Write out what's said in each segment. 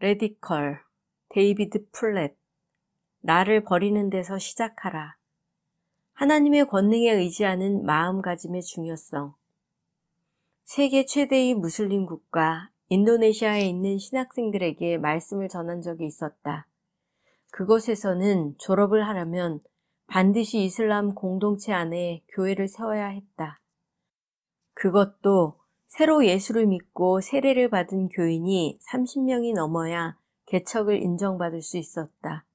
레디컬, 데이비드 플랫, 나를 버리는 데서 시작하라. 하나님의 권능에 의지하는 마음가짐의 중요성. 세계 최대의 무슬림 국가 인도네시아에 있는 신학생들에게 말씀을 전한 적이 있었다. 그곳에서는 졸업을 하려면 반드시 이슬람 공동체 안에 교회를 세워야 했다. 그것도 새로 예수를 믿고 세례를 받은 교인이 30명이 넘어야 개척을 인정받을 수 있었다.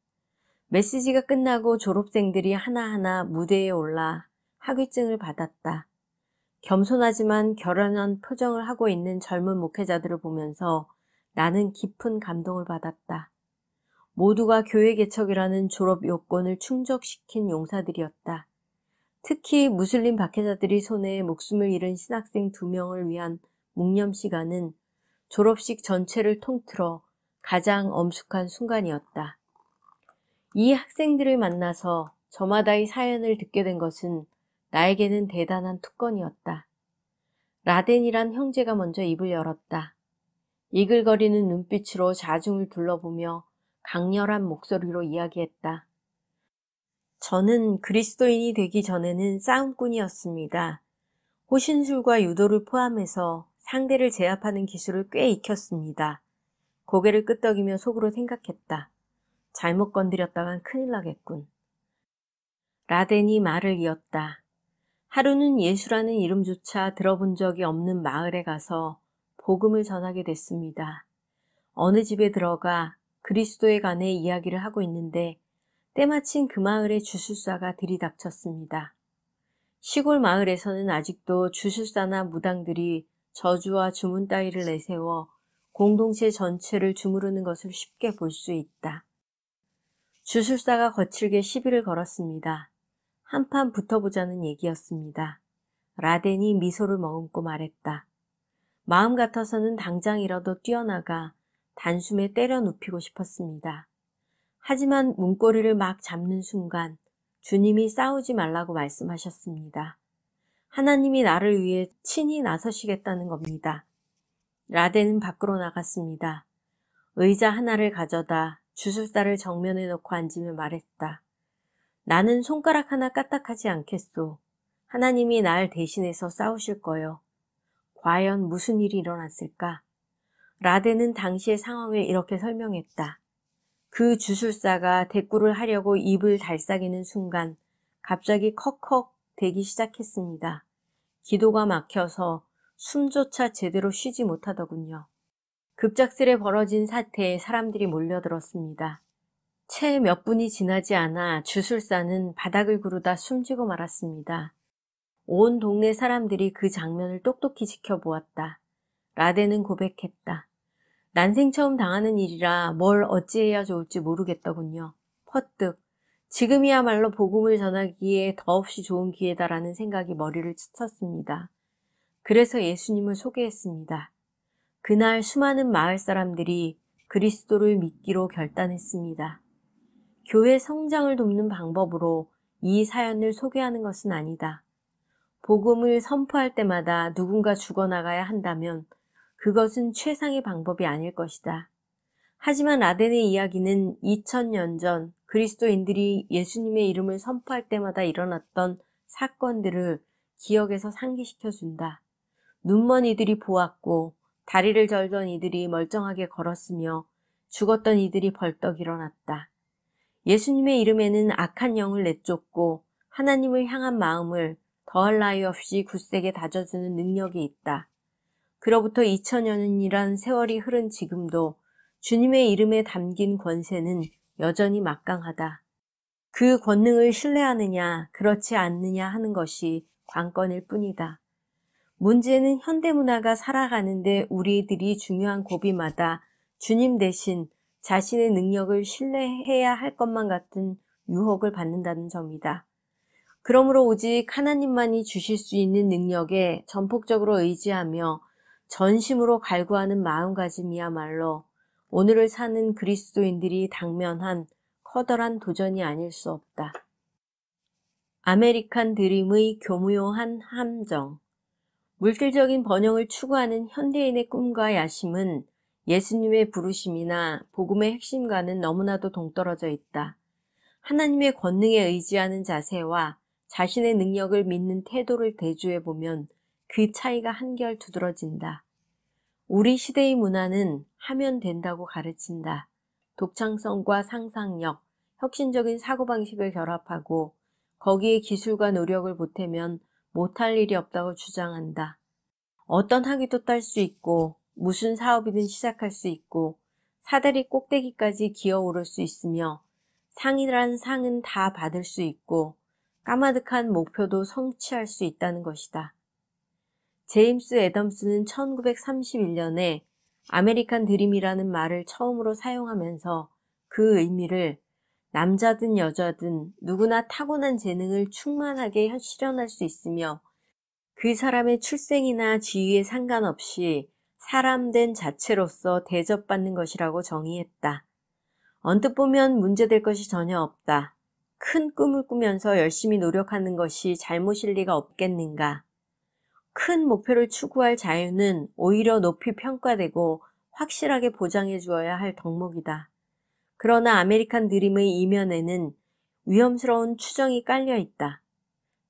메시지가 끝나고 졸업생들이 하나하나 무대에 올라 학위증을 받았다. 겸손하지만 결연한 표정을 하고 있는 젊은 목회자들을 보면서 나는 깊은 감동을 받았다. 모두가 교회 개척이라는 졸업 요건을 충족시킨 용사들이었다. 특히 무슬림 박해자들이 손에 목숨을 잃은 신학생 2명을 위한 묵념 시간은 졸업식 전체를 통틀어 가장 엄숙한 순간이었다. 이 학생들을 만나서 저마다의 사연을 듣게 된 것은 나에게는 대단한 특권이었다. 라덴이란 형제가 먼저 입을 열었다. 이글거리는 눈빛으로 자중을 둘러보며 강렬한 목소리로 이야기했다. 저는 그리스도인이 되기 전에는 싸움꾼이었습니다. 호신술과 유도를 포함해서 상대를 제압하는 기술을 꽤 익혔습니다. 고개를 끄덕이며 속으로 생각했다. 잘못 건드렸다간 큰일 나겠군. 라덴이 말을 이었다. 하루는 예수라는 이름조차 들어본 적이 없는 마을에 가서 복음을 전하게 됐습니다. 어느 집에 들어가 그리스도에 관해 이야기를 하고 있는데 때마침 그 마을에 주술사가 들이닥쳤습니다. 시골 마을에서는 아직도 주술사나 무당들이 저주와 주문 따위를 내세워 공동체 전체를 주무르는 것을 쉽게 볼 수 있다. 주술사가 거칠게 시비를 걸었습니다. 한판 붙어보자는 얘기였습니다. 라덴이 미소를 머금고 말했다. 마음 같아서는 당장이라도 뛰어나가 단숨에 때려 눕히고 싶었습니다. 하지만 문고리를 막 잡는 순간 주님이 싸우지 말라고 말씀하셨습니다. 하나님이 나를 위해 친히 나서시겠다는 겁니다. 라덴은 밖으로 나갔습니다. 의자 하나를 가져다 주술사를 정면에 놓고 앉으며 말했다. 나는 손가락 하나 까딱하지 않겠소. 하나님이 날 대신해서 싸우실 거요. 과연 무슨 일이 일어났을까? 라덴은 당시의 상황을 이렇게 설명했다. 그 주술사가 대꾸를 하려고 입을 달싹이는 순간 갑자기 컥컥 대기 시작했습니다. 기도가 막혀서 숨조차 제대로 쉬지 못하더군요. 급작스레 벌어진 사태에 사람들이 몰려들었습니다. 채 몇 분이 지나지 않아 주술사는 바닥을 구르다 숨지고 말았습니다. 온 동네 사람들이 그 장면을 똑똑히 지켜보았다. 라덴은 고백했다. 난생 처음 당하는 일이라 뭘 어찌해야 좋을지 모르겠더군요. 퍼뜩 지금이야말로 복음을 전하기에 더없이 좋은 기회다라는 생각이 머리를 스쳤습니다. 그래서 예수님을 소개했습니다. 그날 수많은 마을 사람들이 그리스도를 믿기로 결단했습니다. 교회 성장을 돕는 방법으로 이 사연을 소개하는 것은 아니다. 복음을 선포할 때마다 누군가 죽어나가야 한다면 그것은 최상의 방법이 아닐 것이다. 하지만 라덴의 이야기는 2000년 전 그리스도인들이 예수님의 이름을 선포할 때마다 일어났던 사건들을 기억에서 상기시켜준다. 눈먼 이들이 보았고 다리를 절던 이들이 멀쩡하게 걸었으며 죽었던 이들이 벌떡 일어났다. 예수님의 이름에는 악한 영을 내쫓고 하나님을 향한 마음을 더할 나위 없이 굳세게 다져주는 능력이 있다. 그로부터 2000년이란 세월이 흐른 지금도 주님의 이름에 담긴 권세는 여전히 막강하다. 그 권능을 신뢰하느냐 그렇지 않느냐 하는 것이 관건일 뿐이다. 문제는 현대문화가 살아가는데 우리들이 중요한 고비마다 주님 대신 자신의 능력을 신뢰해야 할 것만 같은 유혹을 받는다는 점이다. 그러므로 오직 하나님만이 주실 수 있는 능력에 전폭적으로 의지하며 전심으로 갈구하는 마음가짐이야말로 오늘을 사는 그리스도인들이 당면한 커다란 도전이 아닐 수 없다. 아메리칸 드림의 교묘한 함정. 물질적인 번영을 추구하는 현대인의 꿈과 야심은 예수님의 부르심이나 복음의 핵심과는 너무나도 동떨어져 있다. 하나님의 권능에 의지하는 자세와 자신의 능력을 믿는 태도를 대조해보면 그 차이가 한결 두드러진다. 우리 시대의 문화는 하면 된다고 가르친다. 독창성과 상상력, 혁신적인 사고방식을 결합하고 거기에 기술과 노력을 보태면 못할 일이 없다고 주장한다. 어떤 학위도 딸 수 있고 무슨 사업이든 시작할 수 있고 사다리 꼭대기까지 기어오를 수 있으며 상이란 상은 다 받을 수 있고 까마득한 목표도 성취할 수 있다는 것이다. 제임스 애덤스는 1931년에 아메리칸 드림이라는 말을 처음으로 사용하면서 그 의미를 남자든 여자든 누구나 타고난 재능을 충만하게 실현할 수 있으며 그 사람의 출생이나 지위에 상관없이 사람된 자체로서 대접받는 것이라고 정의했다. 언뜻 보면 문제될 것이 전혀 없다. 큰 꿈을 꾸면서 열심히 노력하는 것이 잘못일 리가 없겠는가. 큰 목표를 추구할 자유는 오히려 높이 평가되고 확실하게 보장해 주어야 할 덕목이다. 그러나 아메리칸 드림의 이면에는 위험스러운 추정이 깔려 있다.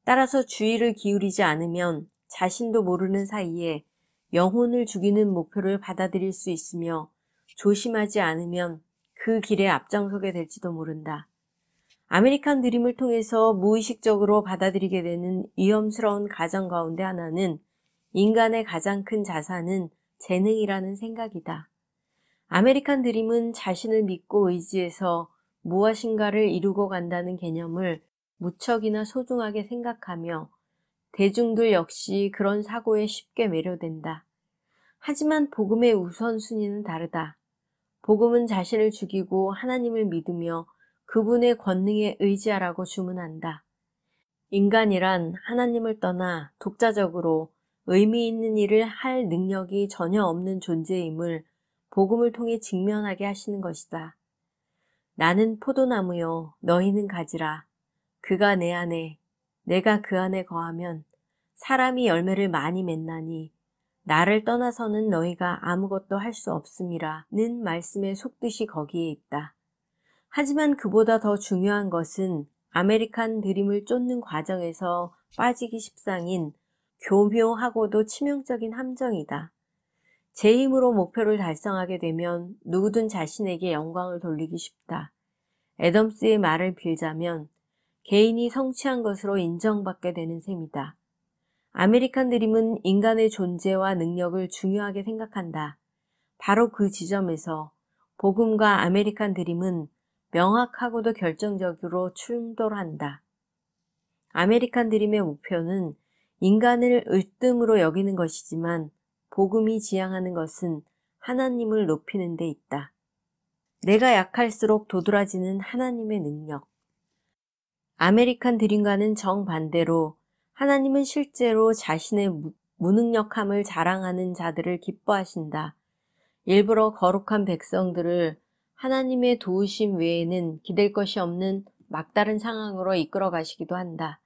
따라서 주의를 기울이지 않으면 자신도 모르는 사이에 영혼을 죽이는 목표를 받아들일 수 있으며 조심하지 않으면 그 길에 앞장서게 될지도 모른다. 아메리칸 드림을 통해서 무의식적으로 받아들이게 되는 위험스러운 가정 가운데 하나는 인간의 가장 큰 자산은 재능이라는 생각이다. 아메리칸 드림은 자신을 믿고 의지해서 무엇인가를 이루고 간다는 개념을 무척이나 소중하게 생각하며 대중들 역시 그런 사고에 쉽게 매료된다. 하지만 복음의 우선순위는 다르다. 복음은 자신을 죽이고 하나님을 믿으며 그분의 권능에 의지하라고 주문한다. 인간이란 하나님을 떠나 독자적으로 의미 있는 일을 할 능력이 전혀 없는 존재임을 복음을 통해 직면하게 하시는 것이다. 나는 포도나무요, 너희는 가지라. 그가 내 안에, 내가 그 안에 거하면 사람이 열매를 많이 맺나니 나를 떠나서는 너희가 아무것도 할 수 없음이라는 말씀의 속뜻이 거기에 있다. 하지만 그보다 더 중요한 것은 아메리칸 드림을 쫓는 과정에서 빠지기 십상인 교묘하고도 치명적인 함정이다. 제 힘으로 목표를 달성하게 되면 누구든 자신에게 영광을 돌리기 쉽다. 애덤스의 말을 빌자면 개인이 성취한 것으로 인정받게 되는 셈이다. 아메리칸 드림은 인간의 존재와 능력을 중요하게 생각한다. 바로 그 지점에서 복음과 아메리칸 드림은 명확하고도 결정적으로 충돌한다. 아메리칸 드림의 목표는 인간을 으뜸으로 여기는 것이지만 복음이 지향하는 것은 하나님을 높이는 데 있다. 내가 약할수록 도드라지는 하나님의 능력. 아메리칸 드림과는 정반대로 하나님은 실제로 자신의 무능력함을 자랑하는 자들을 기뻐하신다. 일부러 거룩한 백성들을 하나님의 도우심 외에는 기댈 것이 없는 막다른 상황으로 이끌어 가시기도 한다.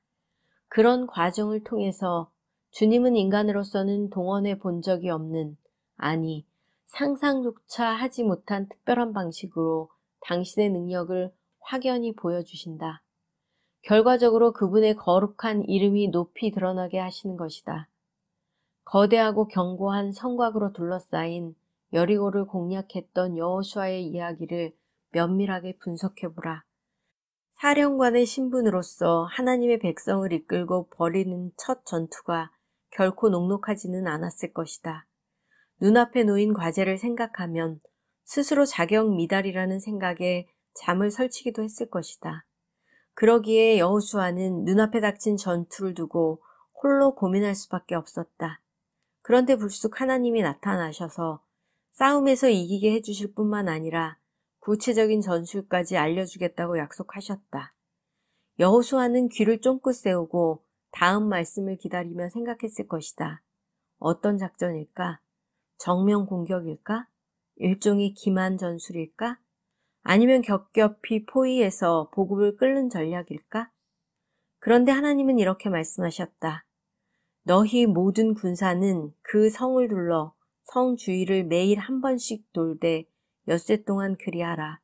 그런 과정을 통해서 주님은 인간으로서는 동원해 본 적이 없는, 아니 상상조차 하지 못한 특별한 방식으로 당신의 능력을 확연히 보여주신다. 결과적으로 그분의 거룩한 이름이 높이 드러나게 하시는 것이다. 거대하고 견고한 성곽으로 둘러싸인 여리고를 공략했던 여호수아의 이야기를 면밀하게 분석해보라. 사령관의 신분으로서 하나님의 백성을 이끌고 벌이는 첫 전투가 결코 녹록하지는 않았을 것이다. 눈앞에 놓인 과제를 생각하면 스스로 자격 미달이라는 생각에 잠을 설치기도 했을 것이다. 그러기에 여호수아는 눈앞에 닥친 전투를 두고 홀로 고민할 수밖에 없었다. 그런데 불쑥 하나님이 나타나셔서 싸움에서 이기게 해주실 뿐만 아니라 구체적인 전술까지 알려주겠다고 약속하셨다. 여호수아는 귀를 쫑긋 세우고 다음 말씀을 기다리며 생각했을 것이다. 어떤 작전일까? 정면 공격일까? 일종의 기만 전술일까? 아니면 겹겹이 포위해서 보급을 끓는 전략일까? 그런데 하나님은 이렇게 말씀하셨다. 너희 모든 군사는 그 성을 둘러 성 주위를 매일 한 번씩 돌되 엿새 동안 그리하라.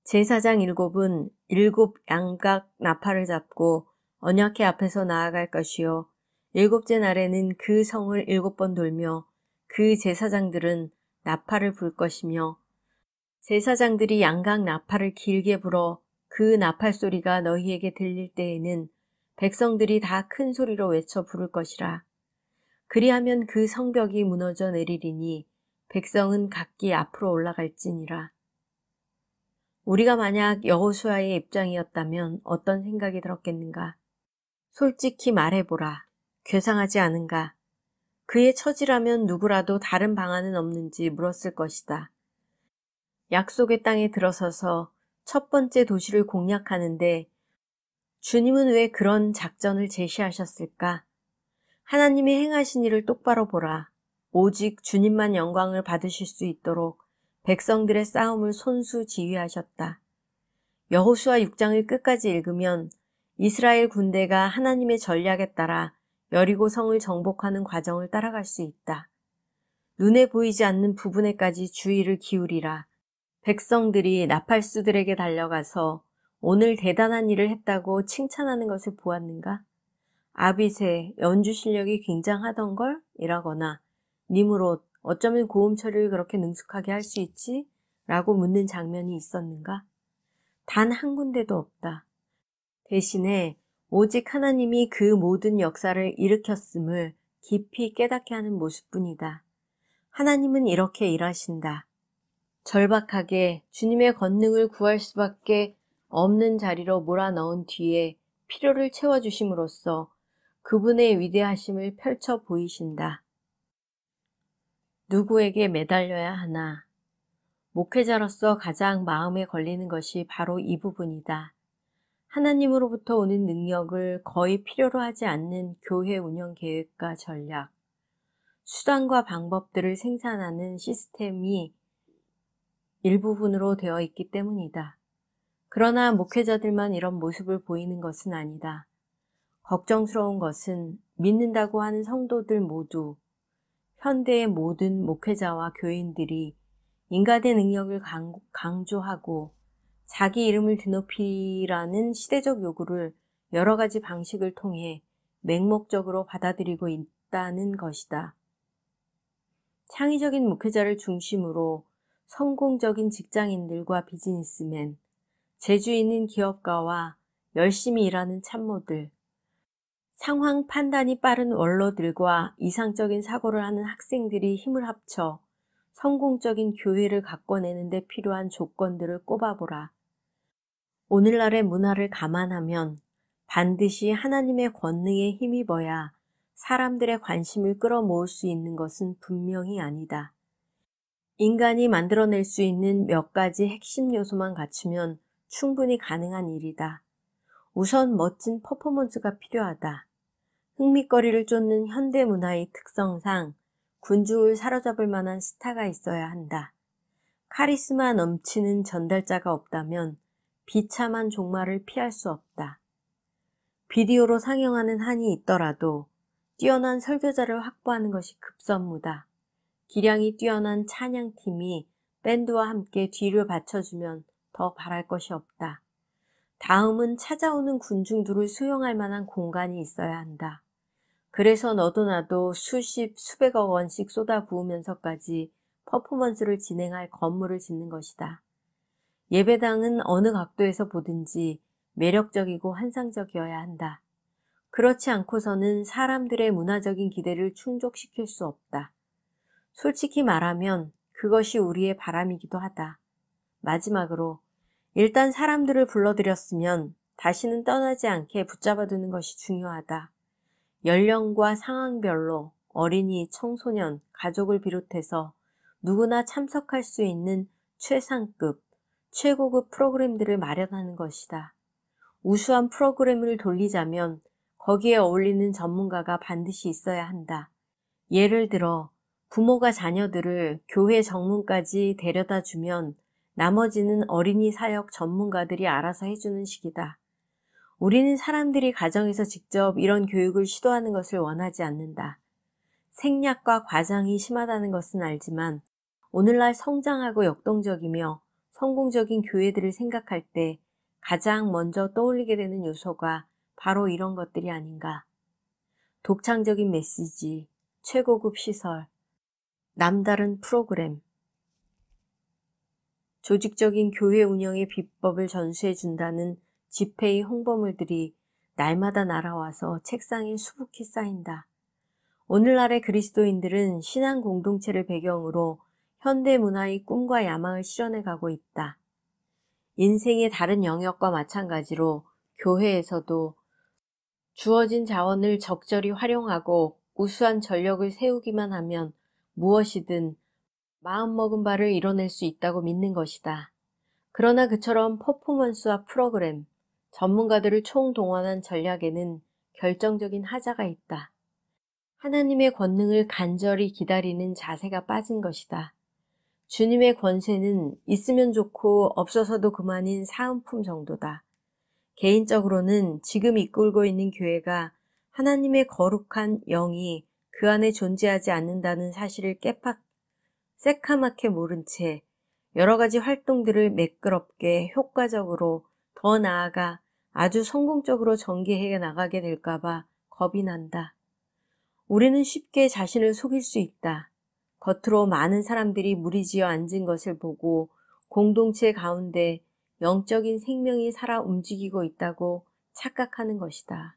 제사장 7은 7양각 나팔을 잡고 언약궤 앞에서 나아갈 것이요 7째 날에는 그 성을 7번 돌며 그 제사장들은 나팔을 불 것이며 제사장들이 양각 나팔을 길게 불어 그 나팔 소리가 너희에게 들릴 때에는 백성들이 다 큰 소리로 외쳐 부를 것이라. 그리하면 그 성벽이 무너져 내리리니 백성은 각기 앞으로 올라갈지니라. 우리가 만약 여호수아의 입장이었다면 어떤 생각이 들었겠는가? 솔직히 말해보라. 괴상하지 않은가? 그의 처지라면 누구라도 다른 방안은 없는지 물었을 것이다. 약속의 땅에 들어서서 첫 번째 도시를 공략하는데 주님은 왜 그런 작전을 제시하셨을까? 하나님이 행하신 일을 똑바로 보라. 오직 주님만 영광을 받으실 수 있도록 백성들의 싸움을 손수 지휘하셨다. 여호수아 6장을 끝까지 읽으면 이스라엘 군대가 하나님의 전략에 따라 여리고 성을 정복하는 과정을 따라갈 수 있다. 눈에 보이지 않는 부분에까지 주의를 기울이라. 백성들이 나팔수들에게 달려가서 오늘 대단한 일을 했다고 칭찬하는 것을 보았는가? 아빗의 연주 실력이 굉장하던걸? 이라거나 니므롯 어쩌면 고음 처리를 그렇게 능숙하게 할 수 있지? 라고 묻는 장면이 있었는가? 단 한 군데도 없다. 대신에 오직 하나님이 그 모든 역사를 일으켰음을 깊이 깨닫게 하는 모습뿐이다. 하나님은 이렇게 일하신다. 절박하게 주님의 권능을 구할 수밖에 없는 자리로 몰아넣은 뒤에 필요를 채워주심으로써 그분의 위대하심을 펼쳐 보이신다. 누구에게 매달려야 하나? 목회자로서 가장 마음에 걸리는 것이 바로 이 부분이다. 하나님으로부터 오는 능력을 거의 필요로 하지 않는 교회 운영 계획과 전략, 수단과 방법들을 생산하는 시스템이 일부분으로 되어 있기 때문이다. 그러나 목회자들만 이런 모습을 보이는 것은 아니다. 걱정스러운 것은 믿는다고 하는 성도들 모두, 현대의 모든 목회자와 교인들이 인간의 능력을 강조하고 자기 이름을 드높이라는 시대적 요구를 여러 가지 방식을 통해 맹목적으로 받아들이고 있다는 것이다. 창의적인 목회자를 중심으로 성공적인 직장인들과 비즈니스맨, 재주 있는 기업가와 열심히 일하는 참모들, 상황 판단이 빠른 원로들과 이상적인 사고를 하는 학생들이 힘을 합쳐 성공적인 교회를 가꿔내는 데 필요한 조건들을 꼽아보라. 오늘날의 문화를 감안하면 반드시 하나님의 권능에 힘입어야 사람들의 관심을 끌어모을 수 있는 것은 분명히 아니다. 인간이 만들어낼 수 있는 몇 가지 핵심 요소만 갖추면 충분히 가능한 일이다. 우선 멋진 퍼포먼스가 필요하다. 흥미거리를 쫓는 현대 문화의 특성상 군중을 사로잡을 만한 스타가 있어야 한다. 카리스마 넘치는 전달자가 없다면 비참한 종말을 피할 수 없다. 비디오로 상영하는 한이 있더라도 뛰어난 설교자를 확보하는 것이 급선무다. 기량이 뛰어난 찬양팀이 밴드와 함께 뒤를 받쳐주면 더 바랄 것이 없다. 다음은 찾아오는 군중들을 수용할 만한 공간이 있어야 한다. 그래서 너도 나도 수십, 수백억 원씩 쏟아부으면서까지 퍼포먼스를 진행할 건물을 짓는 것이다. 예배당은 어느 각도에서 보든지 매력적이고 환상적이어야 한다. 그렇지 않고서는 사람들의 문화적인 기대를 충족시킬 수 없다. 솔직히 말하면 그것이 우리의 바람이기도 하다. 마지막으로 일단 사람들을 불러들였으면 다시는 떠나지 않게 붙잡아두는 것이 중요하다. 연령과 상황별로 어린이, 청소년, 가족을 비롯해서 누구나 참석할 수 있는 최상급, 최고급 프로그램들을 마련하는 것이다. 우수한 프로그램을 돌리자면 거기에 어울리는 전문가가 반드시 있어야 한다. 예를 들어 부모가 자녀들을 교회 정문까지 데려다 주면 나머지는 어린이 사역 전문가들이 알아서 해주는 식이다. 우리는 사람들이 가정에서 직접 이런 교육을 시도하는 것을 원하지 않는다. 생략과 과장이 심하다는 것은 알지만 오늘날 성장하고 역동적이며 성공적인 교회들을 생각할 때 가장 먼저 떠올리게 되는 요소가 바로 이런 것들이 아닌가. 독창적인 메시지, 최고급 시설, 남다른 프로그램, 조직적인 교회 운영의 비법을 전수해 준다는 집회의 홍보물들이 날마다 날아와서 책상에 수북히 쌓인다. 오늘날의 그리스도인들은 신앙 공동체를 배경으로 현대 문화의 꿈과 야망을 실현해 가고 있다. 인생의 다른 영역과 마찬가지로 교회에서도 주어진 자원을 적절히 활용하고 우수한 전력을 세우기만 하면 무엇이든 마음먹은 바를 이뤄낼 수 있다고 믿는 것이다. 그러나 그처럼 퍼포먼스와 프로그램, 전문가들을 총동원한 전략에는 결정적인 하자가 있다. 하나님의 권능을 간절히 기다리는 자세가 빠진 것이다. 주님의 권세는 있으면 좋고 없어서도 그만인 사은품 정도다. 개인적으로는 지금 이끌고 있는 교회가 하나님의 거룩한 영이 그 안에 존재하지 않는다는 사실을 새카맣게 모른 채 여러 가지 활동들을 매끄럽게 효과적으로 더 나아가 아주 성공적으로 전개해 나가게 될까봐 겁이 난다. 우리는 쉽게 자신을 속일 수 있다. 겉으로 많은 사람들이 무리지어 앉은 것을 보고 공동체 가운데 영적인 생명이 살아 움직이고 있다고 착각하는 것이다.